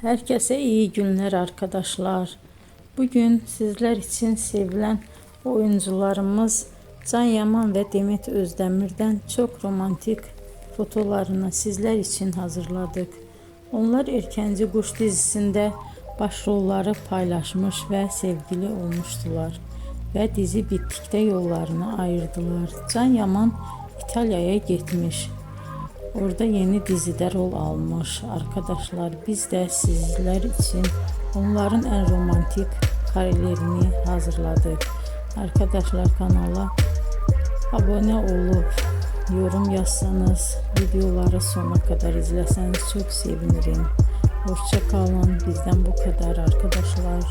Herkese iyi günler arkadaşlar. Bugün sizler için sevilen oyuncularımız Can Yaman ve Demet Özdemir'den çok romantik fotolarını sizler için hazırladık. Onlar Erkenci Kuş dizisinde başrolları paylaşmış ve sevgili olmuştular. Ve dizi bittikte yollarını ayırdılar. Can Yaman İtalya'ya gitmiş. Orada yeni dizide rol almış. Arkadaşlar biz de sizler için onların en romantik karelerini hazırladık. Arkadaşlar kanala abone olup yorum yazsanız, videoları sona kadar izleseniz çok sevinirim. Hoşça kalın. Bizden bu kadar arkadaşlar.